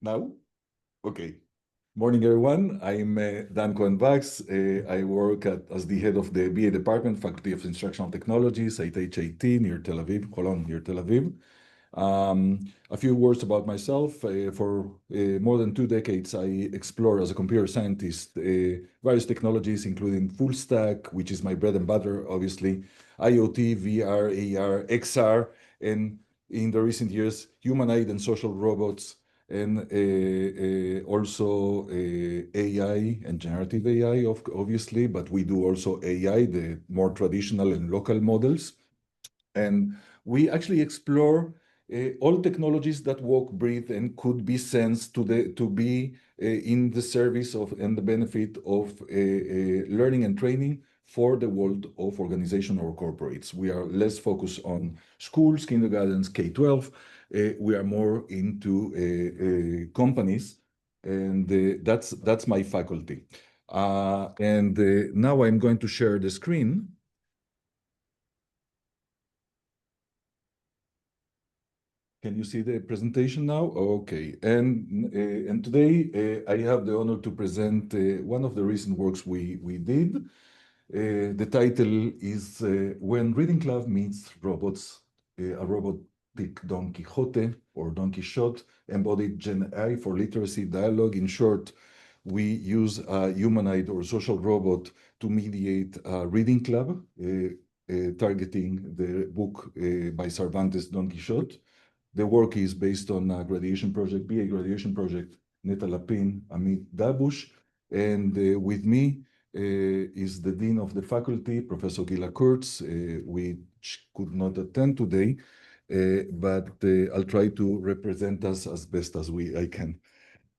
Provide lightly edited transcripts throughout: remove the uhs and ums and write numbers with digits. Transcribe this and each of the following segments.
Now? Okay. Morning, everyone. I'm Dan Kohen-Vacs. I work as the head of the BA department, Faculty of Instructional Technologies at HIT near Tel Aviv, Holon, near Tel Aviv. A few words about myself. For more than 2 decades, I explore as a computer scientist various technologies, including full stack, which is my bread and butter, obviously, IoT, VR, AR, XR, and in the recent years, humanoid and social robots, and also AI and generative AI, obviously, but we do also AI, the more traditional and local models. And we actually explore all technologies that walk, breathe, and could be sensed to be in the service of and the benefit of learning and training for the world of organization or corporates. We are less focused on schools, kindergartens, K-12. We are more into companies, and that's my faculty. Now I'm going to share the screen. Can you see the presentation now? Okay. And today I have the honor to present one of the recent works we did. The title is When Reading Club Meets Robots, a Robotic Don Quixote or Don Quixote, Embodied GenAI for Literacy Dialogue. In short, we use a humanoid or social robot to mediate a reading club, targeting the book by Cervantes, Don Quixote. The work is based on a graduation project, BA graduation project, Neta Lapin, Amit Dabush, and with me is the Dean of the Faculty, Professor Gila Kurtz, which could not attend today, but I'll try to represent us as best as I can.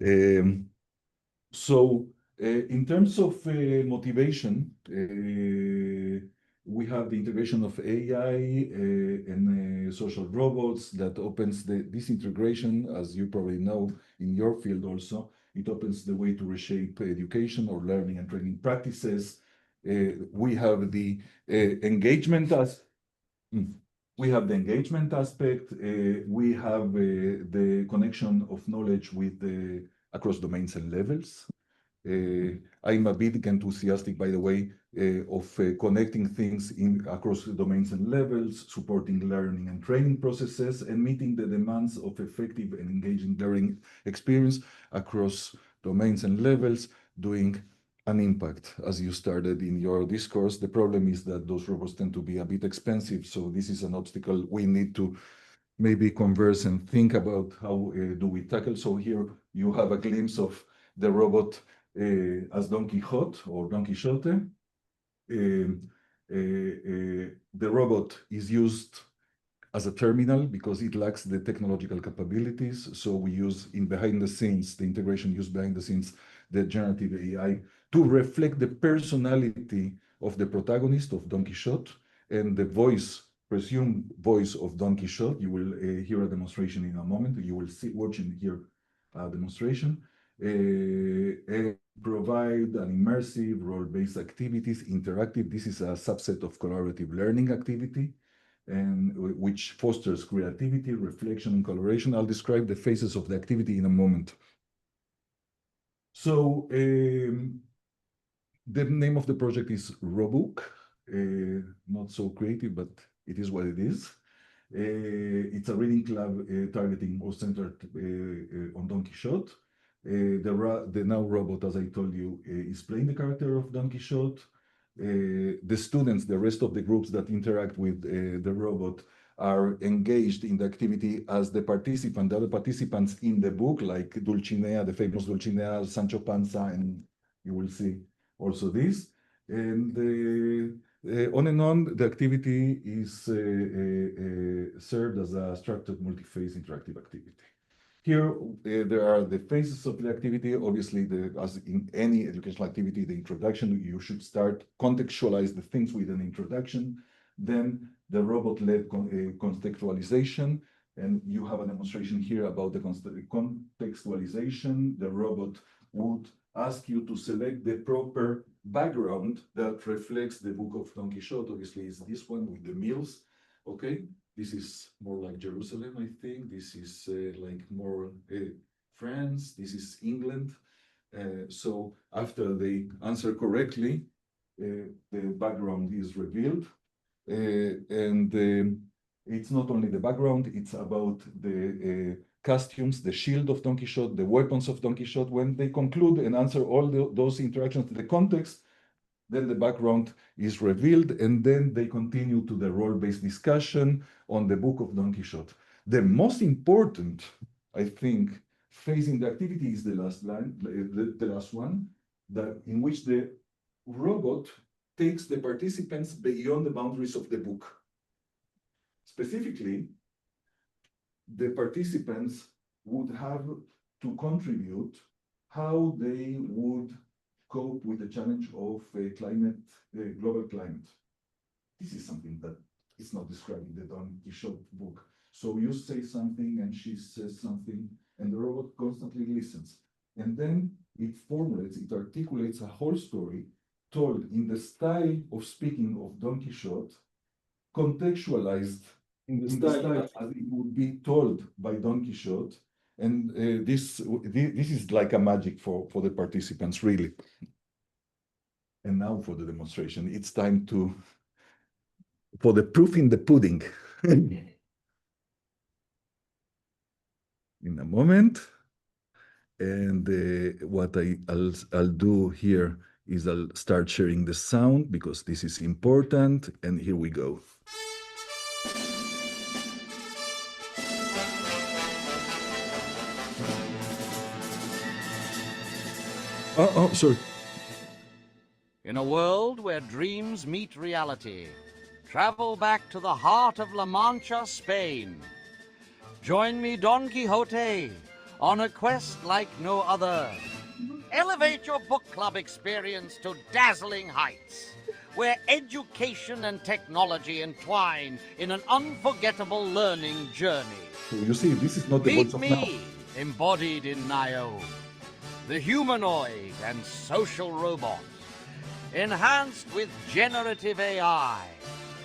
In terms of motivation, we have the integration of AI and social robots that opens this integration, as you probably know in your field also, it opens the way to reshape education or learning and training practices. We have the engagement as we have the engagement aspect. We have the connection of knowledge with across domains and levels. I'm a bit enthusiastic, by the way, of connecting things across domains and levels, supporting learning and training processes, and meeting the demands of effective and engaging learning experience across domains and levels, doing an impact. As you started in your discourse, the problem is that those robots tend to be a bit expensive, so this is an obstacle we need to maybe converse and think about how do we tackle. So here you have a glimpse of the robot as Don Quixote or Don Quixote. The robot is used as a terminal because it lacks the technological capabilities. So we use behind the scenes, the integration used behind the scenes, the generative AI to reflect the personality of the protagonist of Don Quixote and the presumed voice of Don Quixote. You will hear a demonstration in a moment. You will watch and hear a demonstration. And provide an immersive role-based activities, interactive. This is a subset of collaborative learning activity, and which fosters creativity, reflection, and collaboration. I'll describe the phases of the activity in a moment. So the name of the project is Robotic. Not so creative, but it is what it is. It's a reading club targeting or centered on Don Quixote. The now robot, as I told you, is playing the character of Don Quixote. The students, the rest of the groups that interact with the robot are engaged in the activity as the participant, the other participants in the book, like Dulcinea, the famous Dulcinea, Sancho Panza, and you will see also this. And on and on, the activity is served as a structured multi-phase interactive activity. Here, there are the phases of the activity. Obviously, as in any educational activity, the introduction, you should start contextualize the things with an introduction, then the robot-led contextualization, and you have a demonstration here about the contextualization. The robot would ask you to select the proper background that reflects the book of Don Quixote. Obviously, it's this one with the meals, okay? This is more like Jerusalem, I think. This is like more France, this is England. So after they answer correctly, the background is revealed. And it's not only the background, it's about the costumes, the shield of Don Quixote, the weapons of Don Quixote. When they conclude and answer all those interactions, the context, then the background is revealed, and then they continue to the role-based discussion on the book of Don Quixote. The most important, I think, phase in the activity is the last line, the last one, that in which the robot takes the participants beyond the boundaries of the book. Specifically, the participants would have to contribute how they would cope with the challenge of global climate. This is something that is not described in the Don Quixote book. So you say something and she says something, and the robot constantly listens. And then it formulates, it articulates a whole story told in the style of speaking of Don Quixote, contextualized in the style as it would be told by Don Quixote. And this is like a magic for the participants, really. And now for the demonstration, it's time for the proof in the pudding. In a moment. And what I'll do here is I'll start sharing the sound because this is important. And here we go. Oh, sorry. In a world where dreams meet reality, travel back to the heart of La Mancha, Spain. Join me, Don Quixote, on a quest like no other. Elevate your book club experience to dazzling heights, where education and technology entwine in an unforgettable learning journey. So you see, this is not the voice of now. Meet me, embodied in Nio, the humanoid and social robot, enhanced with generative AI,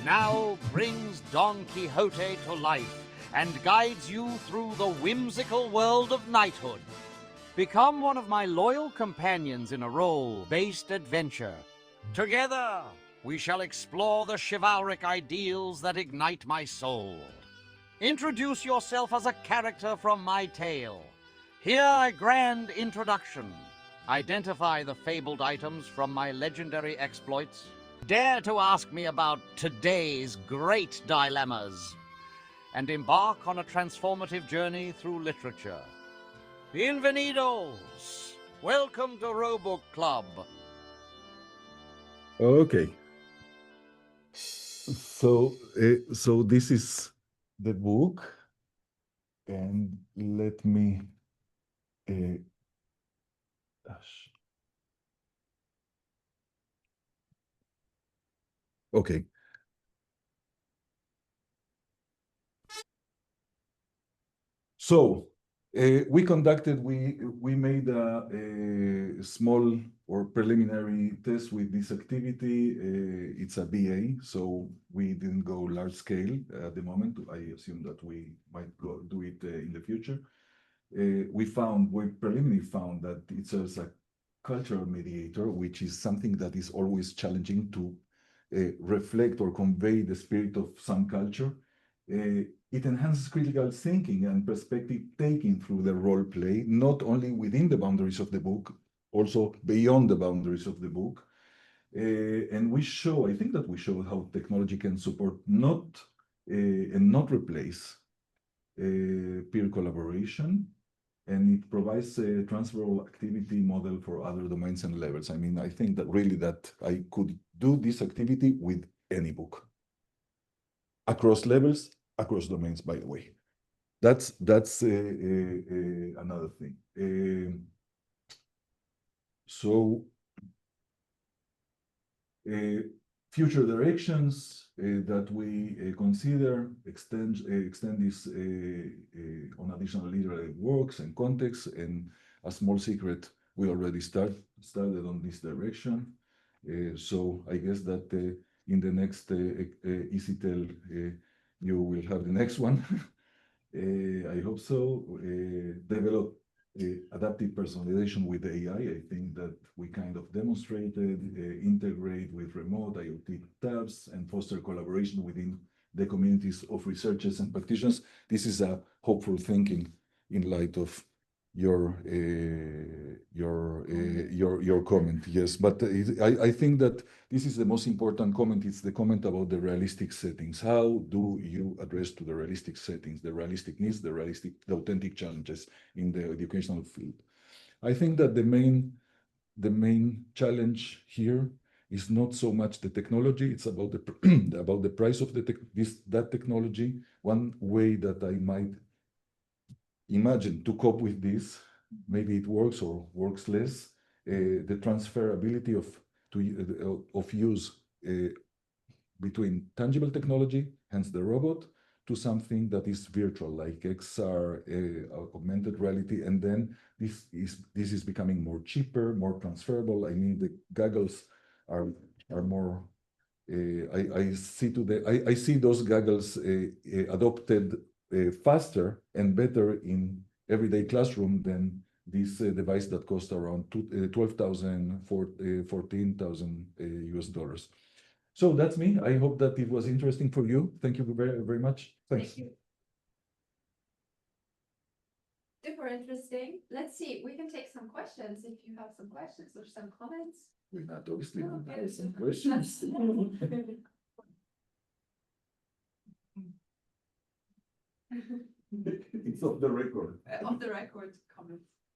now brings Don Quixote to life and guides you through the whimsical world of knighthood. Become one of my loyal companions in a role-based adventure. Together, we shall explore the chivalric ideals that ignite my soul. Introduce yourself as a character from my tale. Hear a grand introduction. Identify the fabled items from my legendary exploits. Dare to ask me about today's great dilemmas. And embark on a transformative journey through literature. Bienvenidos! Welcome to Robotic Club. Okay. So this is the book, and let me. Okay. So we made a small or preliminary test with this activity. It's a BA, so we didn't go large scale at the moment. I assume that we might go do it in the future. We preliminarily found that it's a cultural mediator, which is something that is always challenging to reflect or convey the spirit of some culture. It enhances critical thinking and perspective taking through the role play, not only within the boundaries of the book, also beyond the boundaries of the book. And I think that we show how technology can support and not replace peer collaboration. And it provides a transferable activity model for other domains and levels. I mean, I think that really that I could do this activity with any book. Across levels, across domains, by the way. That's another thing. Future directions that we consider extend this on additional literary works and contexts. And a small secret, we already started on this direction. So I guess that in the next EasyTel, you will have the next one. I hope so. Develop adaptive personalization with AI. I think that we kind of demonstrated, integrate with remote IoT tabs and foster collaboration within the communities of researchers and practitioners. This is a hopeful thinking in light of your comment. Yes, but I think that this is the most important comment. It's the comment about the realistic settings. How do you address to the realistic settings, the realistic needs, the authentic challenges in the educational field? I think that the main challenge here is not so much the technology. It's about the about the price of that technology. One way that I might imagine to cope with this, maybe it works or works less, the transferability of use between tangible technology, hence the robot, to something that is virtual, like XR, augmented reality, and then this is becoming more cheaper, more transferable. I mean, the goggles are more. I see those goggles adopted faster and better in everyday classroom than this device that costs around $12,000, $14,000 US dollars. So that's me. I hope that it was interesting for you. Thank you very, very much. Thanks. Thank you. Super interesting. Let's see, we can take some questions if you have some questions or some comments. We're not obviously Oh, have yes. some questions. It's off the record. Off the record comments.